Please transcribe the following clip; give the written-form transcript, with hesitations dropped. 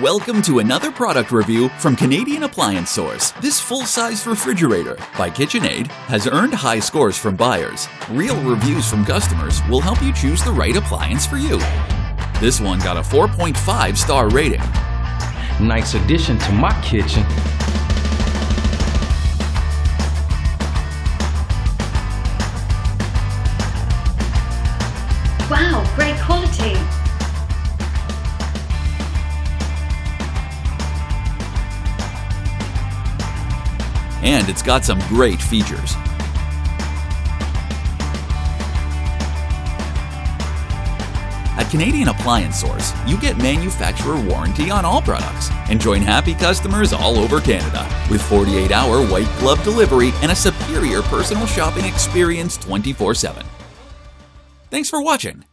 Welcome to another product review from Canadian Appliance Source. This full-size refrigerator by KitchenAid has earned high scores from buyers. Real reviews from customers will help you choose the right appliance for you. This one got a 4.5-star rating. Nice addition to my kitchen. Wow, great quality. And it's got some great features. At Canadian Appliance Source, you get manufacturer warranty on all products and join happy customers all over Canada with 48-hour white glove delivery and a superior personal shopping experience 24/7. Thanks for watching.